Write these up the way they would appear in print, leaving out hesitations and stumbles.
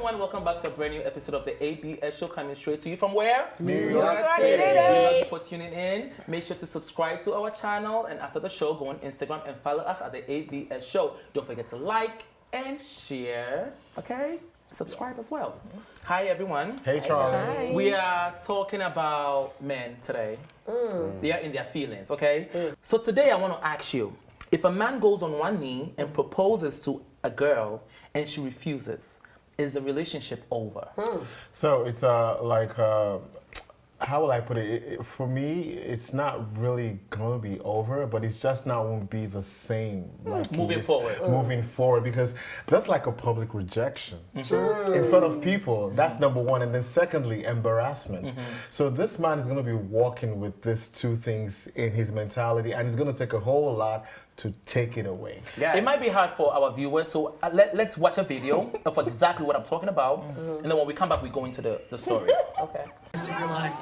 everyone, welcome back to a brand new episode of the ABS show, coming straight to you from where? New York City. Thank you for tuning in. Make sure to subscribe to our channel, and after the show, go on Instagram and follow us at the ABS show. Don't forget to like and share, okay? Subscribe as well. Hi everyone. Hey Charlie. Hi. We are talking about men today. They are in their feelings, okay? So today I want to ask you, if a man goes on one knee and proposes to a girl and she refuses, is the relationship over? So it's how will I put it? For me, it's not really going to be over, but it's just not won't be the same. Like Moving forward. Moving forward, because that's like a public rejection in front of people. That's number one. And then secondly, embarrassment. So this man is going to be walking with these two things in his mentality, and it's going to take a whole lot to take it away. Yeah. It might be hard for our viewers, so let's watch a video of exactly what I'm talking about, and then when we come back, we go into the story. Okay. Rest of your life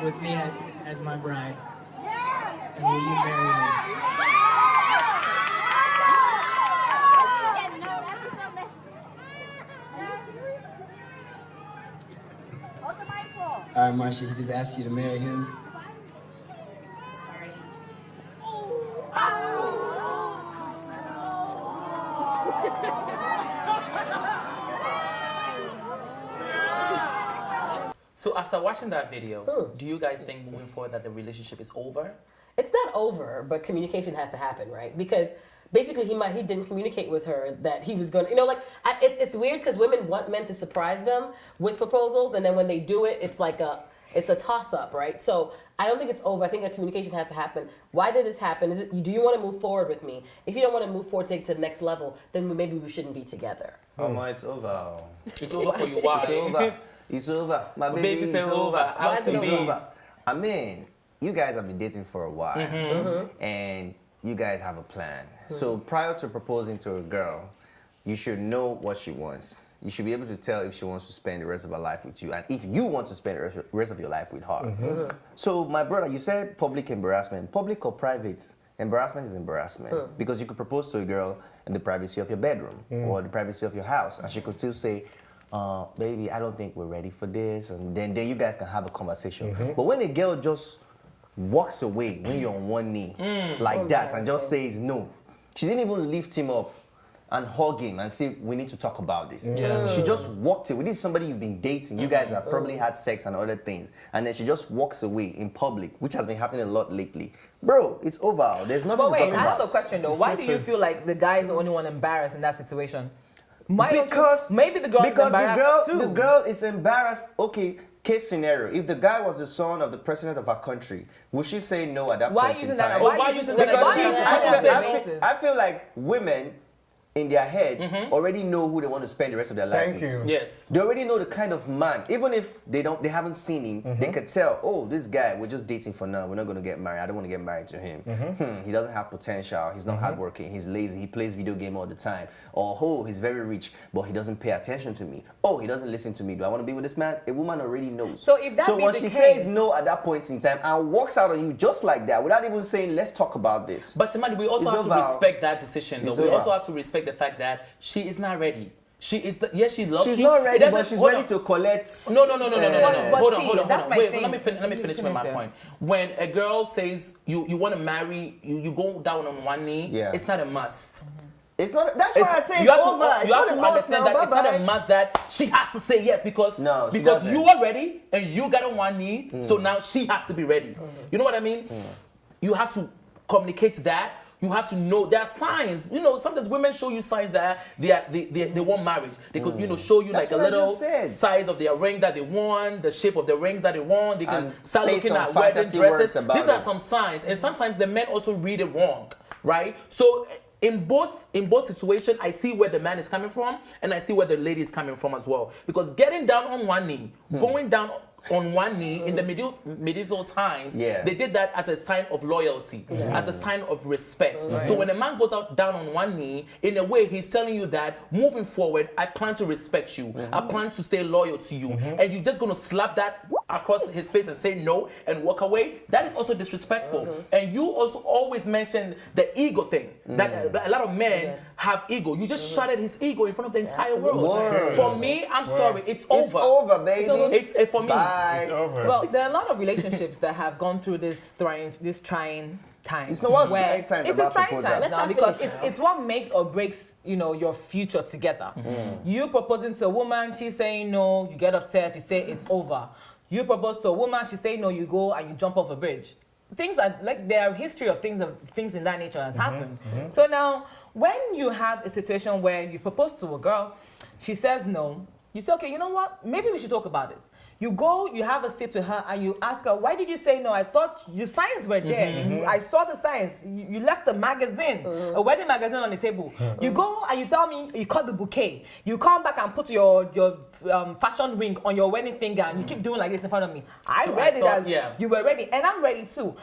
with me as my bride. And will you marry me? All right, Marcia, he just asked you to marry him. So after watching that video, do you guys think moving forward that the relationship is over? It's not over, but communication has to happen, right? Because basically he didn't communicate with her that he was going to, it's weird because women want men to surprise them with proposals, and then when they do it, it's like it's a toss-up, right? So I don't think it's over. I think a communication has to happen. Why did this happen? Do you want to move forward with me? If you don't want to move forward, take it to the next level, then maybe we shouldn't be together. Oh my, it's over. It's over for you. Why? It's over. It's over. My baby, Baby it's said over. Out to It's be. over. I mean, you guys have been dating for a while, and you guys have a plan. So prior to proposing to a girl, you should know what she wants. You should be able to tell if she wants to spend the rest of her life with you, and if you want to spend the rest of your life with her. So my brother, you said public embarrassment. Public or private? Embarrassment is embarrassment. Because you could propose to a girl in the privacy of your bedroom or the privacy of your house, and she could still say, baby, I don't think we're ready for this, and then you guys can have a conversation. But when a girl just walks away when you're on one knee like that and just says no, she didn't even lift him up and hug him and say, we need to talk about this. She just walked away. This is somebody you've been dating. You guys have probably had sex and other things, and then she just walks away in public, which has been happening a lot lately. Bro, it's over. There's nothing But to wait, talk I about. have a question though. Why do you feel like the guy is the only one embarrassed in that situation? Because maybe the girl is embarrassed too. The girl is embarrassed. Okay, case scenario. If the guy was the son of the president of our country, would she say no at that point in time? Why using that? Because I feel like women in their head already know who they want to spend the rest of their life with. Thank you. Yes. They already know the kind of man. Even if they haven't seen him, they could tell, oh, this guy, we're just dating for now. We're not going to get married. I don't want to get married to him. He doesn't have potential. He's not hardworking. He's lazy. He plays video game all the time. Or, oh, he's very rich, but he doesn't pay attention to me. Oh, he doesn't listen to me. Do I want to be with this man? A woman already knows. So if that be when the she case, says no at that point in time and walks out on you just like that, without even saying, let's talk about this. But Tamani, we also have to respect that decision, though. We also have to respect the fact that she is not ready. She is, she loves you. She's not ready, but she's ready to collect. No. Hold on. Wait, thing. let me finish with my point. When a girl says you want to marry, you go down on one knee, it's not a must. It's not. That's why I say you it's have over. To, you have to understand that it's not a must that she has to say yes because you are ready and you got on one knee, so now she has to be ready. You know what I mean? You have to communicate that. You have to know there are signs. You know, sometimes women show you signs that they want marriage. They could, show you like a little size of their ring that they want, the shape of the rings that they want. They can start looking at wedding dresses. These are some signs, and sometimes the men also read it wrong, right? So in both situations, I see where the man is coming from, and I see where the lady is coming from as well. Because getting down on one knee, going down on one knee in the medieval times, they did that as a sign of loyalty, as a sign of respect. So when a man goes down on one knee, in a way he's telling you that moving forward, I plan to respect you, I plan to stay loyal to you, and you're just gonna slap that across his face and say no and walk away, that is also disrespectful. And you also always mentioned the ego thing, that a lot of men have ego. You just shredded his ego in front of the entire world. For me, I'm sorry, it's over. It's over, baby. It's for me. Bye. It's over. Well, there are a lot of relationships that have gone through this trying time. It's not what's trying time. It is trying time now because finish it's what makes or breaks, your future together. You proposing to a woman, she's saying no, you get upset, you say it's over. You propose to a woman, she say no, you go and you jump off a bridge. Things are like there are history of things in that nature has happened. So now, when you have a situation where you propose to a girl, she says no, you say, okay, you know what? Maybe we should talk about it. You go, you have a sit with her, and you ask her, why did you say no? I thought your signs were there. I saw the signs. You left a magazine, a wedding magazine on the table. You go and you tell me you cut the bouquet. You come back and put your fashion ring on your wedding finger, and you keep doing like this in front of me. I read it as you were ready, and I'm ready too.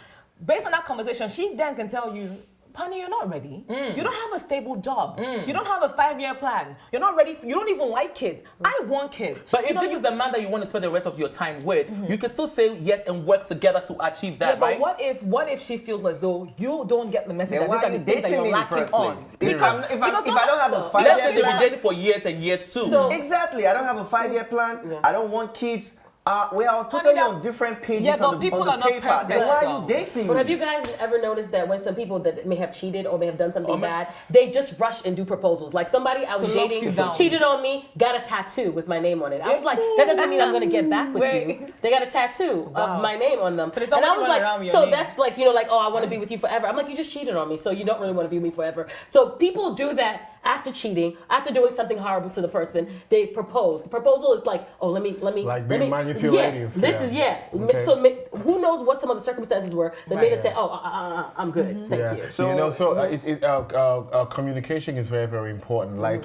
Based on that conversation, she then can tell you, honey, you're not ready. You don't have a stable job. You don't have a 5-year plan. You're not ready. You don't even like kids. I want kids. But if this is the man that you want to spend the rest of your time with, you can still say yes and work together to achieve that, but right? what if she feels as though you don't get the message Then that these why are are the you things that dating you're me in the lacking first on? place? Because If I don't have a Let's 5-year say they've been plan, dating for years and years too. So- exactly. I don't have a 5-year plan. I don't want kids. We are totally on different pages Yeah, but on the people are not paper. perfect, Then why are though. you dating But me? have you guys ever noticed that when some people that may have cheated or may have done something bad, they just rush and do proproposals? Like somebody I was To lock you dating down. cheated on me, got a tattoo with my name on it. I was like, that doesn't mean I'm gonna get back with you. They got a tattoo of my name on them. there's And I somebody was running around like, with so your name. that's like, like, oh, I want to be with you forever. I'm like, you just cheated on me, so you don't really want to be with me forever. So people do that after cheating, after doing something horrible to the person, they propose. The proposal is like, oh, let me, Like being manipulative. Yeah, this is Okay. So who knows what some of the circumstances were that made us say, oh, I'm good, thank you. So communication is very, very important. Like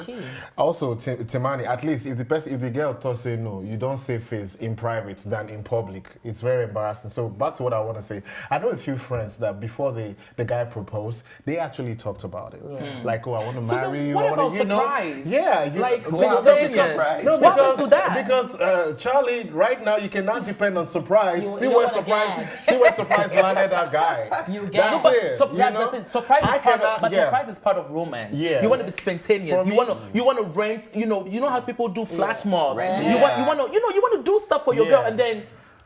also Timani, at least if the girl thought say no, you don't say face in private than in public. It's very embarrassing. So back to what I want to say. I know a few friends that before the guy proposed, they actually talked about it. Like, oh, I want to marry you. What I about want to, surprise? Yeah, like surprise. No, What happened to that? because Charlie, right now you cannot depend on surprise. You See don't where wanna surprise landed that guy. You get That's it. it. Surprise is part of, but yeah. surprise is part of romance. Yeah. You want to be spontaneous. For You want to rent. You know how people do flash mobs. Yeah. You want to do stuff for your girl, and then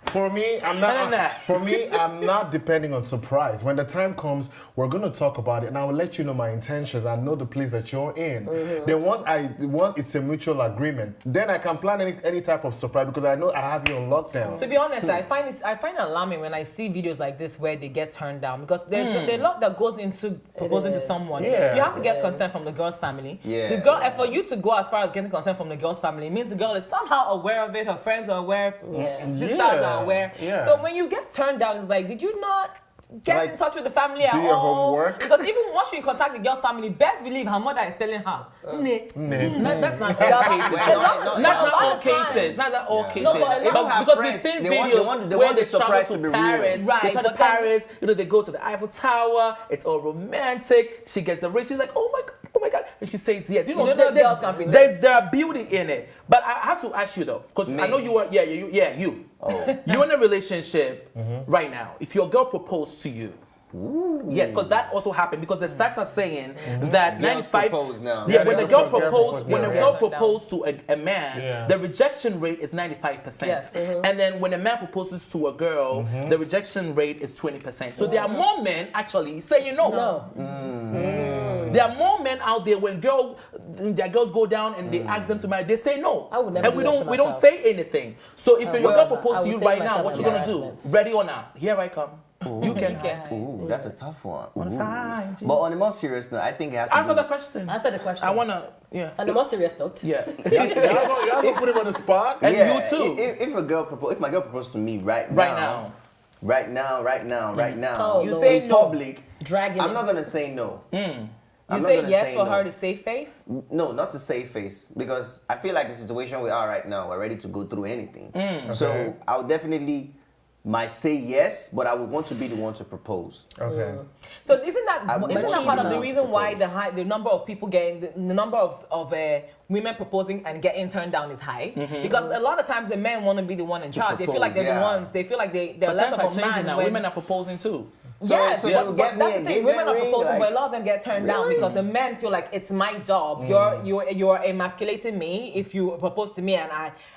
For me, I'm not depending on surprise. When the time comes, we're gonna talk about it, and I will let you know my intentions and know the place that you're in. Then once it's a mutual agreement, then I can plan any type of surprise because I know I have you on lockdown. To be honest, I find it alarming when I see videos like this where they get turned down because there's a lot that goes into proposing to someone. Yeah. You have to get consent from the girl's family. Yeah. The girl, and for you to go as far as getting consent from the girl's family, it means the girl is somehow aware of it. Her friends are aware. Sisters are aware. Yeah. So when you get turned down, it's like, did you not get in touch with the family at all? do your homework? Because even once you contact the girl's family, best believe her mother is telling her. that's not all cases. Not all cases. Not that all cases. No, but Because we've seen videos where they travel to Paris. Right, They travel but to Paris. They go to the Eiffel Tower. It's all romantic. She gets the ring. She's like, oh my God. And she says yes. There are beauty in it. But I have to ask you though, because I know you were, you. Oh. You're in a relationship right now. If your girl proposed to you, yes, because that also happened. Because the stats are saying that 95. now. Yeah, when a girl proposes proposes to a man, the rejection rate is 95%. Yes. And then when a man proposes to a girl, the rejection rate is 20%. So there are more men actually saying no. There are more men out there when their girls go down and they ask them to marry, they say no. I would never and do that to we don't myself. say anything. So if your girl proposes to you say right now, myself what you gonna do? embarrassment. Ready or not? Here I come. You can. Ooh, that's a tough one. Ooh. Fine, But on a more serious note, I think it has to Answer do the question. Answer the question. I wanna. Yeah. On the more serious note. Yeah. Y'all gonna put him on the spot? And yeah, you too. If my girl proposed to me right now, Oh, You Lord. say in no. public, Dragging I'm it. not gonna say no. You say yes for her to save face? No, not to save face, because I feel like the situation we are right now, we're ready to go through anything. Okay. So I'll definitely might say yes, but I would want to be the one to propose. Okay. So isn't that part of the reason why propose. the number of people getting the number of women proposing and getting turned down is high? Because a lot of times the men want to be the one in charge. They feel like they're the ones. They feel like they're less of a man. Now. Women are proposing too. Yes, but that's the thing. Women are proposing, but a lot of them get turned down because the men feel like it's my job. You're emasculating me if you propose to me and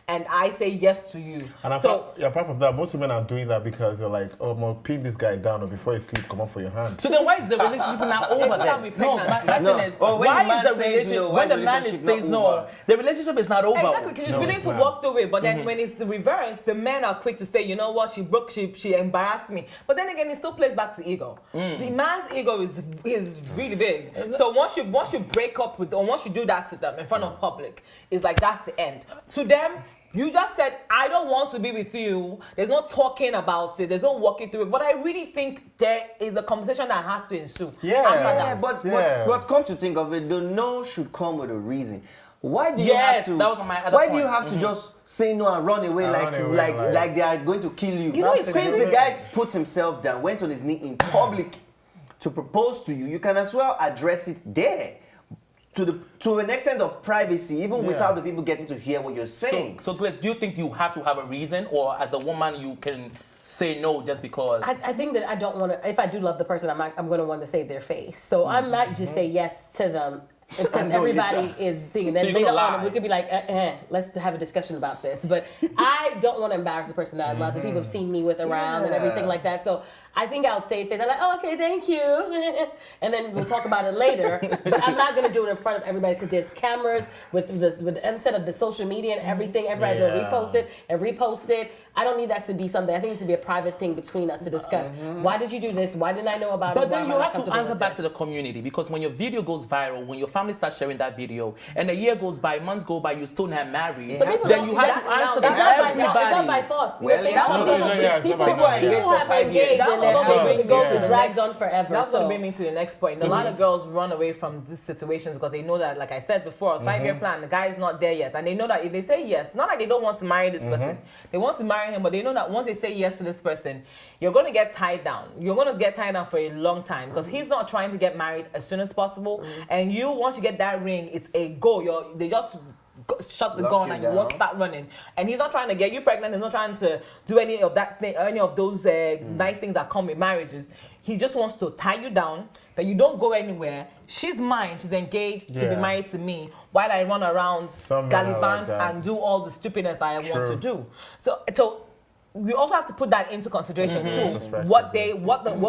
I say yes to you. And apart from that, most women are doing that because they're like, oh, I'm gonna pin this guy down, or before you sleep, come up for your hand. So then why is the relationship not over then? No, my thing is, why is the relationship, when the man says no, the relationship is not over. Exactly, because she's willing to walk through it, but then when it's the reverse, the men are quick to say, you know what, she embarrassed me. But then again, it still plays back to ego. The man's ego is really big. So once you break up with, or once you do that to them in front of public, it's like that's the end. To them, you just said, I don't want to be with you. There's no talking about it. There's no walking through it. But I really think there is a conversation that has to ensue. But come to think of it, the no should come with a reason. Why do you have to? That was my other why point. do you have to just say no and run away like they are going to kill you? Since the guy put himself down, went on his knee in public to propose to you, you can as well address it there. To an extent of privacy, even without the people getting to hear what you're saying. So do you think you have to have a reason, or as a woman you can say no just because? I think that I don't want to. If I do love the person, I'm going to want to save their face. So I might just say yes to them. Because everybody is thinking that they don't want to, we could be like, let's have a discussion about this. But I don't want to embarrass the person that I love. The people have seen me with around and everything like that. So I think I'll save it. I'm like, oh, okay, thank you. And then we'll talk about it later. But I'm not going to do it in front of everybody because there's cameras with the instead of the social media and everything. Everybody's going to repost it and repost it. I don't need that to be something. I think it to be a private thing between us to discuss. Why did you do this? Why didn't I know about it? But then you have to answer back to the community, because when your video goes viral, when your family starts sharing that video, and a year goes by, months go by, you're still not married, then you have to answer to everybody. It's not by force. People have engaged and it goes and drags on forever. That's going to bring me to the next point. A lot of girls run away from these situations because they know that, like I said before, a 5-year plan, the guy is not there yet. And they know that if they say yes, not like they don't want to marry this person. They want to marry him, but they know that once they say yes to this person, you're going to get tied down. You're going to get tied down for a long time because he's not trying to get married as soon as possible. And you, once you get that ring, it's a go. They just shut the gun and you won't start running. And he's not trying to get you pregnant. He's not trying to do any of that thing, any of those nice things that come with marriages. He just wants to tie you down, that you don't go anywhere. She's mine. She's engaged to be married to me while I run around gallivant and do all the stupidness that I want to do. So we also have to put that into consideration too. What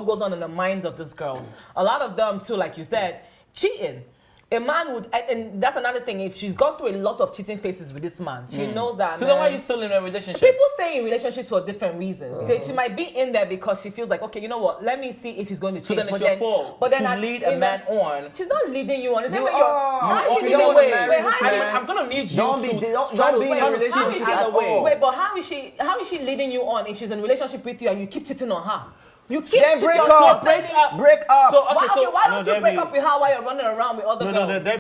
goes on in the minds of these girls. A lot of them too, like you said, cheating. A man would, and that's another thing, if she's gone through a lot of cheating phases with this man, she knows that. So then why are you still in a relationship? People stay in relationships for different reasons. So she might be in there because she feels like, okay, you know what, let me see if he's going to change. So then it's your fault to lead a man on. She's not leading you on. It's I'm going to need you don't be in a relationship at all. Wait, but how is she leading you on if she's in a relationship with you and you keep cheating on her? You keep break up. So, why don't you break up with her while you're running around with other girls?